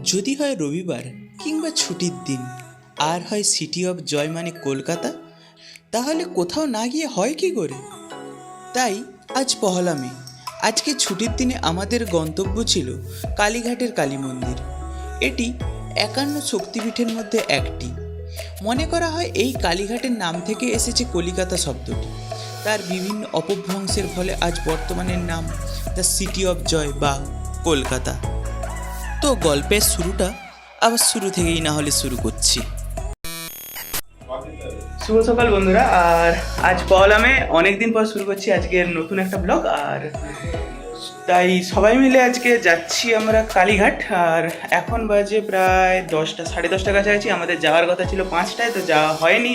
যদি হয় রবিবার কিংবা ছুটির দিন আর হয় সিটি অফ জয় মানে কলকাতা, তাহলে কোথাও না গিয়ে হয় কি করে? তাই আজ পহলা মে, আজকে ছুটির দিনে আমাদের গন্তব্য ছিল কালীঘাটের কালী মন্দির। এটি 51 শক্তিপীঠের মধ্যে একটি। মনে করা হয় এই কালীঘাটের নাম থেকে এসেছে কলিকাতা শব্দটি। তার বিভিন্ন অপভ্রংশের ফলে আজ বর্তমানের নাম দ্য সিটি অফ জয় বা কলকাতা। তো গল্পের শুরুটা আবার শুরু থেকেই না হলে শুরু করছি। শুভ সকাল বন্ধুরা, আর আজ পহলা মে, অনেকদিন পর শুরু করছি আজকের নতুন একটা ব্লগ। আর তাই সবাই মিলে আজকে যাচ্ছি আমরা কালীঘাট। আর এখন বাজে প্রায় 10টা, 10:30 কাছাকাছি। আমাদের যাওয়ার কথা ছিল 5টায়, তো যাওয়া হয়নি।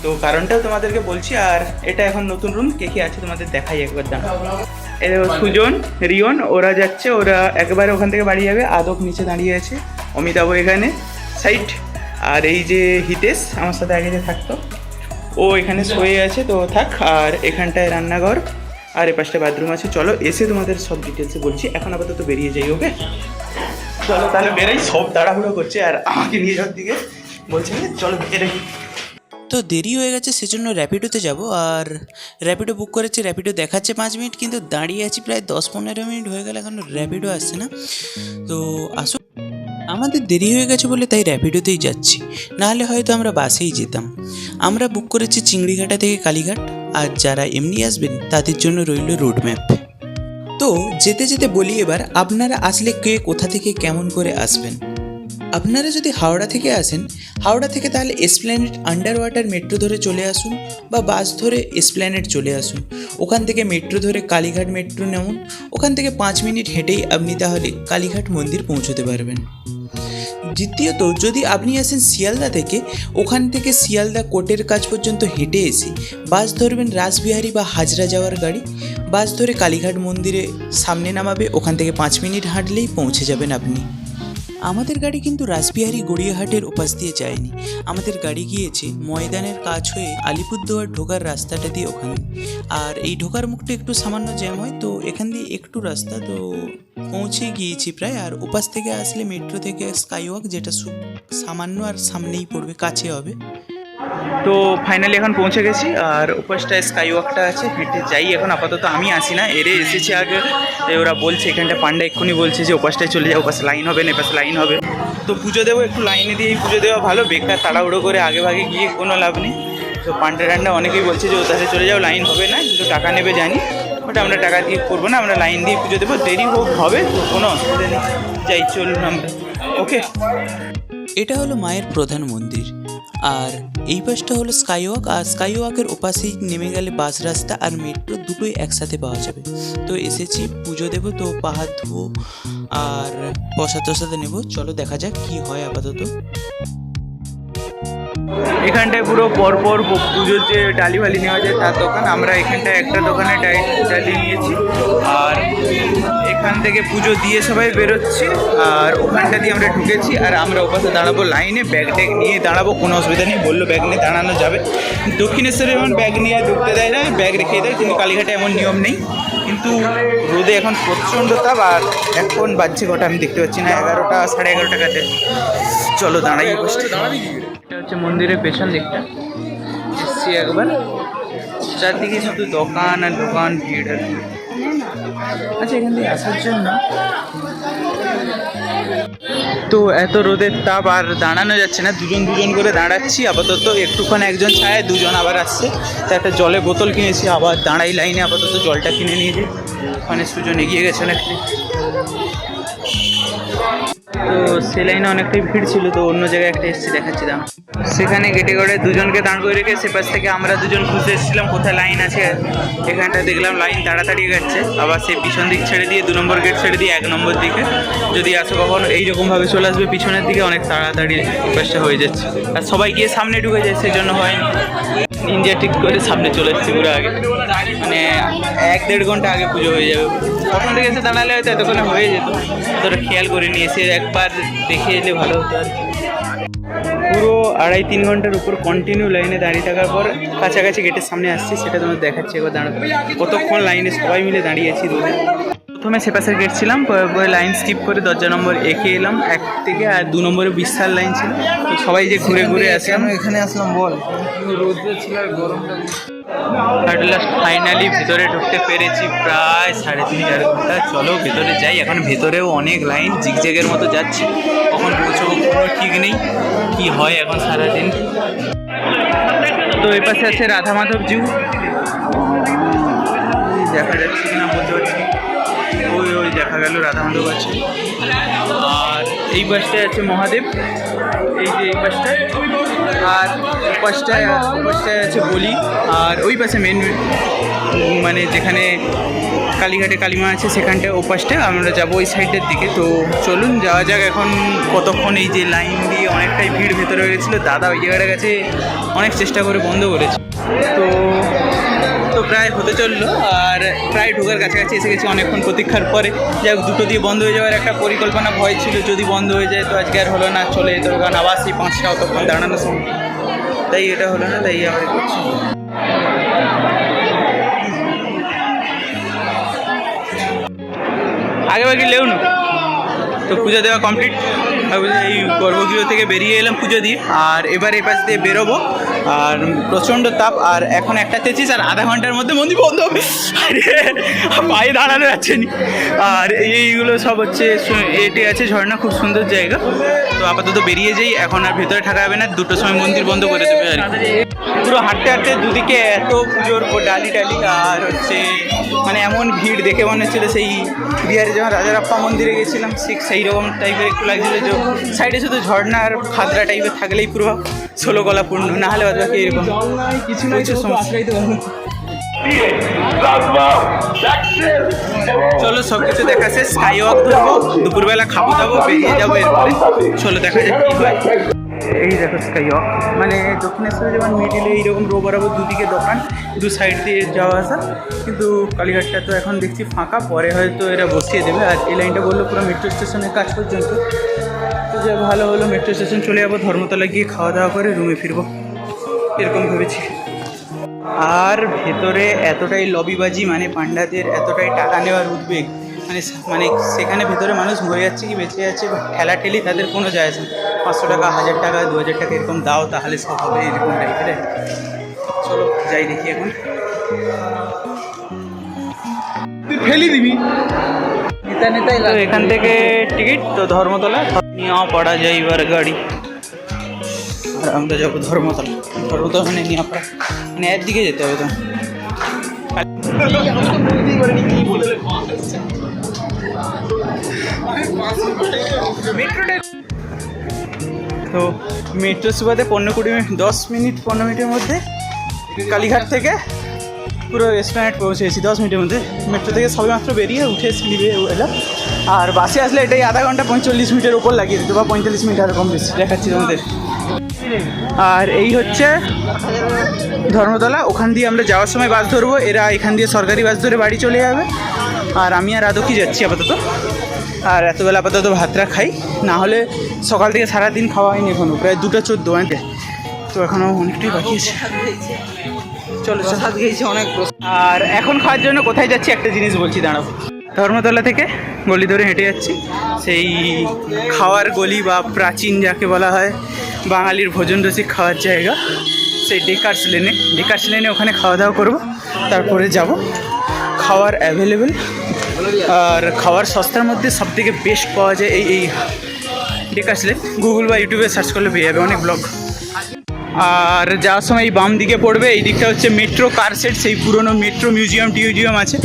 তো কারণটাও তোমাদেরকে বলছি। আর এটা এখন নতুন রুম, কে কে আছে তোমাদের দেখাই একবার। দাঁড়াও, এই সুজন, রিয়ন ওরা যাচ্ছে, ওরা একবারে ওখান থেকে বাড়ি যাবে। আদক নিচে দাঁড়িয়ে আছে, অমিতাভ এখানে সাইড, আর এই যে হিতেশ আমার সাথে আগে যে থাকতো ও এখানে শুয়ে আছে, তো থাক। আর এখানটায় রান্নাঘর, আর এ পাশটা বাথরুম আছে। চলো এসে তোমাদের সব ডিটেলসে বলছি, এখন আপাতত বেরিয়ে যাই। ওকে চলো তাহলে বেরাই। সব তাড়াহুড়ো করছে আর আমাকে নিয়ে যাওয়ার দিকে বলছে, চলো বেরাই। তো দেরি হয়ে গেছে, সেজন্য র্যাপিডোতে যাব। আর র্যাপিডো বুক করেছি, র্যাপিডো দেখাচ্ছে 5 মিনিট, কিন্তু দাঁড়িয়ে আছি প্রায় 10-15 মিনিট হয়ে গেল, এখনও র্যাপিডো আসছে না। তো আসো, আমাদের দেরি হয়ে গেছে বলে তাই র্যাপিডোতেই যাচ্ছি, নাহলে হয়তো আমরা বাসেই যেতাম। আমরা বুক করেছি চিংড়িঘাটা থেকে কালীঘাট, আর যারা এমনি আসবেন তাদের জন্য রইল রোড ম্যাপ। তো যেতে যেতে বলি এবার, আপনারা আসলে কে কোথা থেকে কেমন করে আসবেন। আপনারা যদি হাওড়া থেকে আসেন, হাওড়া থেকে তাহলে এসপ্ল্যানেড আন্ডার ওয়াটার মেট্রো ধরে চলে আসুন, বা বাস ধরে এসপ্ল্যানেড চলে আসুন। ওখান থেকে মেট্রো ধরে কালীঘাট মেট্রো নেমুন। ওখান থেকে 5 মিনিট হেঁটেই আপনি তাহলে কালীঘাট মন্দির পৌঁছতে পারবেন। দ্বিতীয়ত, যদি আপনি আসেন শিয়ালদা থেকে, ওখান থেকে শিয়ালদা কোর্টের কাছ পর্যন্ত হেঁটে এসে বাস ধরবেন রাসবিহারী বা হাজরা যাওয়ার গাড়ি। বাস ধরে কালীঘাট মন্দিরে সামনে নামাবে, ওখান থেকে 5 মিনিট হাঁটলেই পৌঁছে যাবেন আপনি। আমাদের গাড়ি কিন্তু রাসবিহারী গড়িয়াহাটের ওপাশ দিয়ে যায়নি, আমাদের গাড়ি গিয়েছে ময়দানের কাছ হয়ে আলিপুরদুয়ার ঢোকার রাস্তাটা দিয়ে ওখানে। আর এই ঢোকার মুখটা একটু সামান্য জ্যাম হয়, তো এখান দিয়ে একটু রাস্তা, তো পৌঁছে গিয়েছি প্রায়। আর ওপাশ থেকে আসলে মেট্রো থেকে স্কাইওয়াক, যেটা সামান্য আর সামনেই পড়বে, কাছে হবে। তো ফাইনালি এখন পৌঁছে গেছি, আর ওপাশটায় স্কাই ওয়াকটা আছে, হেঁটে যাই এখন। আপাতত আমি আসি না, এরে এসেছি আগে। ওরা বলছে এখানটা, পান্ডা এক্ষুনি বলছে যে ওপাশটায় চলে যাও, ওপাশে লাইন হবে না, এপাশে লাইন হবে। তো পুজো দেবো, একটু লাইনে দিয়েই পুজো দেওয়া ভালো, বেকার তাড়াহুড়ো করে আগে ভাগে গিয়ে কোনো লাভ নেই। তো পান্ডা টান্ডা অনেকেই বলছে যে ওপাশে চলে যাও, লাইন হবে না, কিন্তু টাকা নেবে জানি, বাট আমরা টাকা দিয়ে করবো না, আমরা লাইন দিয়ে পুজো দেবো। দেরি হোক হবে, তো কোনো অসুবিধা নেই, যাই চলুন আমরা। ওকে, এটা হলো মায়ের প্রধান মন্দির, আর এই পাশটা হলো স্কাইওয়াক। আর স্কাইওয়াকের ওপাশেই নেমে গেলে বাস রাস্তা আর মেট্রো দুটোই একসাথে পাওয়া যাবে। তো এসেছি পুজো দেবো, তো পাহাড় ধুবো আর প্রসাদ টসাদ নেবো। চলো দেখা যাক কি হয় আপাতত। এখানটায় পুরো পরপর পুজোর যে ডালি ফালি নেওয়া যায় তার দোকান। আমরা এখানটায় একটা দোকানে ডালি নিয়েছি, আর এখান থেকে পুজো দিয়ে সবাই বেরোচ্ছি, আর ওখানটা দিয়ে আমরা ঢুকেছি। আর আমরা ওপাশে দাঁড়াবো লাইনে, ব্যাগ ট্যাগ নিয়ে দাঁড়াবো, কোনো অসুবিধা নেই। বললো ব্যাগ নিয়ে দাঁড়ানো যাবে। দক্ষিণেশ্বরে এমন ব্যাগ নিয়ে ঢুকতে দেয় না, ব্যাগ রেখে দেয়, কিন্তু কালীঘাটে এমন নিয়ম নেই। কিন্তু রোদে এখন প্রচণ্ড তাপ, আর এখন বাজছে কটা আমি দেখতে পাচ্ছি না, 11টা 11:30 কাছে। চলো দাঁড়াই। এটা হচ্ছে মন্দিরের পেছন দিকটা, এসছি একবার। চারদিকে শুধু দোকান আর দোকান, ভিড় আর ভিড়। আচ্ছা, এখান থেকে আসার জন্য তো এত রোদের তাপ, আর দাঁড়ানো যাচ্ছে না, দুজন দুজন করে দাঁড়াচ্ছি আপাতত। একটুখানি একজন ছায়, দুজন আবার আসছে। তো একটা জলের বোতল কিনেছি, আবার দাঁড়াই লাইনে, আপাতত জলটা কিনে নিয়ে যাই। ওখানে সুজন এগিয়ে গেছে অনেকটাই, তো সে লাইনে অনেকটাই ভিড় ছিল, তো অন্য জায়গায় একটা এসেছি, দেখাচ্ছি দাম। সেখানে গেটে করে দুজনকে দাঁড় করে রেখে সেপাশ থেকে আমরা দুজন খুঁজে এসেছিলাম কোথায় লাইন আছে। এখানটা দেখলাম লাইন তাড়াতাড়ি যাচ্ছে, আবার সেই পিছন দিক ছেড়ে দিয়ে 2 নম্বর গেট ছেড়ে দিয়ে 1 নম্বর দিকে যদি আসো কখনো এইরকমভাবে চলে আসবে পিছনের দিকে, অনেক তাড়াতাড়ি পাশটা হয়ে যাচ্ছে। আর সবাই গিয়ে সামনে ঢুকে যায়, সেই জন্য হয়নি। নিনজা ঠিক করে সামনে চলে এসেছি পুরো আগে, মানে 1-1.5 ঘন্টা আগে পুজো হয়ে যাবে। প্রথম থেকে এসে দাঁড়ালে হয়তো এতক্ষণে হয়ে যেত, তোরা খেয়াল করে নিয়ে এসে একবার দেখে এলে ভালো হতো। আর পুরো 2.5-3 ঘন্টার উপর কন্টিনিউ লাইনে দাঁড়িয়ে থাকার পর কাছাকাছি গেটের সামনে আসছি, সেটা তোমার দেখাচ্ছি একবার। দাঁড়াতে কতক্ষণ লাইনে সবাই মিলে দাঁড়িয়ে আছি রোদে। প্রথমে সেপাশের গেট ছিলাম, পরে লাইন স্কিপ করে দরজা নম্বর একে এলাম 1 থেকে, আর 2 নম্বরে বিশাল লাইন ছিল। তো সবাই যে ঘুরে ঘুরে আসে, কেন এখানে আসলাম বল? রোদ্রে ছিল আর গরমটা। আর লাস্ট ফাইনালি ভেতরে ঢুকতে পেরেছি প্রায় 3.5-4 ঘন্টা। চলো ভেতরে যাই। এখন ভেতরেও অনেক লাইন, জিগজ্যাগের মতো যাচ্ছে, কখন পৌঁছবো কোনো ঠিক নেই, কি হয় এখন সারাদিন। তো এই পাশে আছে রাধা মাধব জিউ, দেখা যাচ্ছে কিনা বলতে পারছি, ওই ওই দেখা গেল রাধা মাধব আছে। আর এই পাশটায় আছে মহাদেব, এই যে এই পাশটায়, আর পাশটায় আছে বলি। আর ওই পাশে মেন মানে যেখানে কালীঘাটে কালীমা আছে সেখানটায়, ও পাশটায় আমরা যাবো ওই সাইডের দিকে। তো চলুন যাওয়া যাক। এখন কতক্ষণ এই যে লাইন দিয়ে অনেকটাই ভিড় ভেতরে হয়ে গেছিলো, দাদা ওই জায়গাটার কাছে অনেক চেষ্টা করে বন্ধ করেছে। তো প্রায় হতে চললো, আর প্রায় ঢোকার কাছাকাছি এসে গেছি অনেকক্ষণ প্রতীক্ষার পরে। যাই হোক, দুটো দিয়ে বন্ধ হয়ে যাওয়ার একটা পরিকল্পনা ভয় ছিল, যদি বন্ধ হয়ে যায় তো আজকে আর হলো না, চলে যেত, কারণ আবার সেই 5টা অতক্ষণ দাঁড়ানোর সময়, তাই এটা হলো না, তাই আমরা করছি। আগে বাকি লেও না। তো পুজো দেওয়া কমপ্লিট, এই গর্ভগৃহ থেকে বেরিয়ে এলাম পুজো দিয়ে, আর এবার এই পাশ দিয়ে বেরোবো। আর প্রচণ্ড তাপ, আর এখন 1:33, আর আধা ঘন্টার মধ্যে মন্দির বন্ধ হবে, পায়ে দাঁড়ানো যাচ্ছে নি। আর এইগুলো সব হচ্ছে এটি আছে ঝর্ণা, খুব সুন্দর জায়গা। তো আপাতত বেরিয়ে যাই, এখন আর ভেতরে থাকা যাবে না, 2টোর সময় মন্দির বন্ধ করে দেবে আর কি। পুরো হাঁটতে হাঁটতে দুদিকে এত পুজোর ডালি টালি, আর হচ্ছে মানে এমন ভিড় দেখে মনে হচ্ছিল সেই বিহারে যখন রাজারাপ্পা মন্দিরে গেছিলাম ঠিক সেই রকম টাইপের একটু লাগছিল, যে সাইডে শুধু ঝর্ণা আর খাদরা টাইপের থাকলেই পুরো 16 গলা পূর্ণ, না হলে বাদ বাকি এরকম কিছু না কিছু সমস্যা। চলো সব কিছু দেখা শেষ, স্কাই ওয়াক ধরবো, দুপুরবেলা খাবো দাবো, বেরিয়ে যাবো এরপরে। চলো দেখা যাক কি হয়। এই দেখো স্কাই ওয়াক, মানে দক্ষিণেশ্বরে যেমন মিডিলে এইরকম রো বরাবর দুদিকে দোকান, দু সাইড দিয়ে যাওয়া আসা, কিন্তু কালীঘাটটা তো এখন দেখছি ফাঁকা, পরে হয়তো এরা বসিয়ে দেবে। আর এই লাইনটা বললো পুরো মেট্রো স্টেশনের কাজ পর্যন্ত, তো যে ভালো হলো, মেট্রো স্টেশন চলে যাবো, ধর্মতলা গিয়ে খাওয়া দাওয়া করে রুমে ফিরবো, এরকম ভেবেছি। আর ভেতরে এতটাই লবিবাজি, মানে পান্ডাদের এতটাই টাকা নেওয়ার উদ্বেগ, মানে সেখানে ভেতরে মানুষ মরে যাচ্ছে কি বেঁচে যাচ্ছে, ঠেলা ঠেলি তাদের কোনো যায় আসে না। 500 টাকা, 1000 টাকা, 2000 টাকা এরকম দাও, তাহলে সব হবে, এরকম টাইপের। চলো যাই দেখি এখন। তুই ফেলি দিবি নেতাই। তো এখান থেকে টিকিট, তো ধর্মতলা নিয়ে পড়া যায় এবার গাড়ি, আর আমরা যাবো ধর্মতলা। ধর্মতলা মানে নিয়াপাড়া, মানে একদিকে যেতে হবে। তো মেট্রো সুবাদে 15-20 মিনিট, 10 মিনিট 15 মিনিটের মধ্যে কালীঘাট থেকে পুরো এসপ্ল্যানেড পৌঁছেছি 10 মিনিটের মধ্যে। মেট্রো থেকে সবেমাত্র বেরিয়ে উঠে স্লিপে এলাম, আর বাসে আসলে এটাই আধা ঘন্টা 45 মিনিটের ওপর লাগিয়ে দিত, বা 45 মিনিট আর কম বেশি দেখাচ্ছি তোমাদের। আর এই হচ্ছে ধর্মতলা, ওখান দিয়ে আমরা যাওয়ার সময় বাস ধরবো, এরা এখান দিয়ে সরকারি বাস ধরে বাড়ি চলে যাবে। আর আমি আর আদকি যাচ্ছি আপাতত, আর এতবেলা আপাতত ভাতটা খাই, না হলে সকাল থেকে সারাদিন খাওয়া হয়নি এখনও, প্রায় 2:14 আনতে, তো এখনও অনেকটাই বাকি আছে। চলো সাত খেয়েছি অনেক। আর এখন খাওয়ার জন্য কোথায় যাচ্ছি একটা জিনিস বলছি, দাঁড়াবো। ধর্মতলা থেকে গলি ধরে হেঁটে যাচ্ছি, সেই খাওয়ার গলি বা প্রাচীন যাকে বলা হয় বাঙালির ভোজন রসিক খাওয়ার জায়গা, সেই ডেকার্স লেনে ওখানে খাওয়া দাওয়া করবো, তারপরে যাব। খাওয়ার অ্যাভেলেবেল, আর খাওয়ার সস্তার মধ্যে সবথেকে বেস্ট পাওয়া যায় এই ডেকার্স লেন। গুগল বা ইউটিউবে সার্চ করলে পেয়ে যাবে অনেক ব্লগ। আর যাওয়ার সময় এই বাম দিকে পড়বে, এই দিকটা হচ্ছে মেট্রো কার সেট, সেই পুরনো মেট্রো মিউজিয়াম আছে,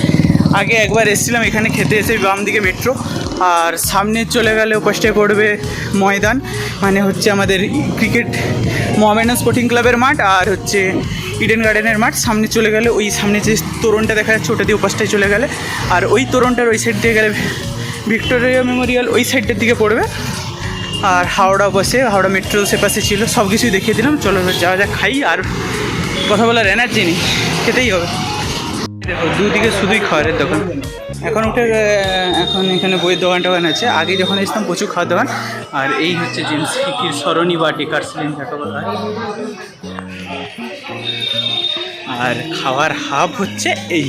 আগে একবার এসেছিলাম এখানে খেতে, এসে বাম দিকে মেট্রো। আর সামনে চলে গেলে ওপাশটায় পড়বে ময়দান, মানে হচ্ছে আমাদের ক্রিকেট মোহামেডান স্পোর্টিং ক্লাবের মাঠ, আর হচ্ছে ইডেন গার্ডেনের মাঠ। সামনে চলে গেলে ওই সামনে যে তোরণটা দেখা যাচ্ছে ওটা দিয়ে ওপাশটায় চলে গেলে, আর ওই তোরণটার ওই সাইড দিয়ে গেলে ভিক্টোরিয়া মেমোরিয়াল ওই সাইডটার দিকে পড়বে। আর হাওড়া মেট্রো সে পাশে ছিল, সব কিছুই দেখিয়ে দিলাম। চলো যাওয়া যাক, খাই, আর কথা বলার এনার্জি নেই, খেতেই হবে। দেখো দুদিকে শুধুই খাবারের দোকান, এখন এখানে বইয়ের দোকান আছে, আগে যখন এসতাম প্রচুর খাওয়ার দোকান। আর এই হচ্ছে জেমস কিকির সরণি বা ডেকার্স লেন যাকে বলা হয়। আর খাওয়ার হাব হচ্ছে এই,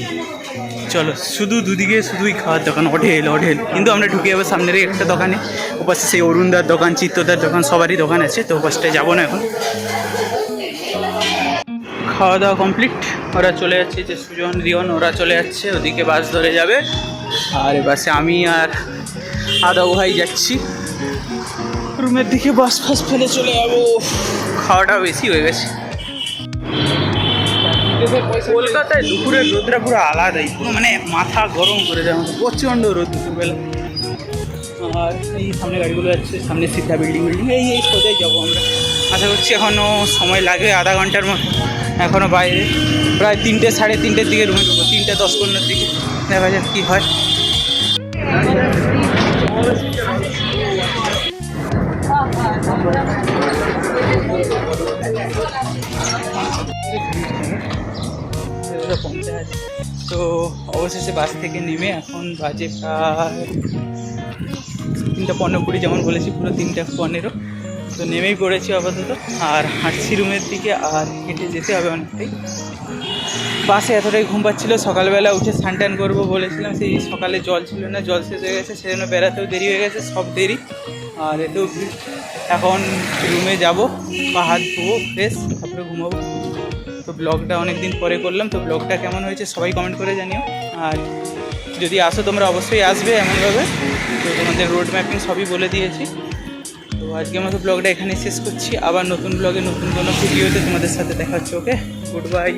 চলো, শুধু দুদিকে শুধুই খাওয়ার দোকান, হোটেল হোটেল। কিন্তু আমরা ঢুকে যাবো সামনের একটা দোকানে, ওপাশে সেই অরুণদার দোকান, চিত্তদার দোকান, সবারই দোকান আছে, তো ওপাশটায় যাবো না এখন। খাওয়া দাওয়া কমপ্লিট, ওরা চলে যাচ্ছে, যে সুজন রিয়ন ওরা চলে যাচ্ছে, ওদিকে বাস ধরে যাবে। আর এ বাসে আমি আর আদাও ভাই যাচ্ছি রুমের দিকে, বাস ফাস ফেলে চলে যাবো। খাওয়াটা বেশি হয়ে গেছে। কলকাতায় দুপুরের রোদটা পুরো আলাদাই, পুরো মানে মাথা গরম করে দেয়, প্রচণ্ড রোদ দুপুরবেলা। আর এই সামনে গাড়িগুলো যাচ্ছে, সামনে সিদ্ধা বিল্ডিং এই সোজাই যাবো আমরা। আশা করছি এখনও সময় লাগবে আধা ঘন্টার মতো, এখনও বাইরে প্রায় 3টে সাড়ে 3টের দিকে রুমে ঢুকবো, 3টে 10-15 দিকে, দেখা যাক কী হয়। তো অবশেষে বাস থেকে নেমে এখন বাজে প্রায় 3:15 যেমন বলেছি, পুরো 3:15। তো নেমেই পড়েছি আপাতত, আর হাঁটছি রুমের দিকে, আর হেঁটে যেতে হবে অনেকটাই। বাসে এতটাই ঘুম পাচ্ছিলো, সকালবেলা উঠে স্নান টান করবো বলেছিলাম, সেই সকালে জল ছিল না, জল শেষ হয়ে গেছে, সেজন্য বেড়াতেও দেরি হয়ে গেছে, সব দেরি। আর এতেও এখন রুমে যাব, বা হাত ধোবো ফ্রেশ, তারপরে ঘুমাবো। তো ব্লগটা অনেক দিন পরে করলাম, তো ব্লগটা কেমন হয়েছে সবাই কমেন্ট করে জানিও। আর যদি আসো তোমরা অবশ্যই আসবে এমনভাবে, তো তোমাদের রোড ম্যাপিং সবই বলে দিয়েছি। তো আজকের মতো ব্লগটা এখানে শেষ করছি, আবার নতুন ব্লগে নতুন কোনো ভিডিওতে তোমাদের সাথে দেখা হচ্ছে। ওকে, গুড বাই।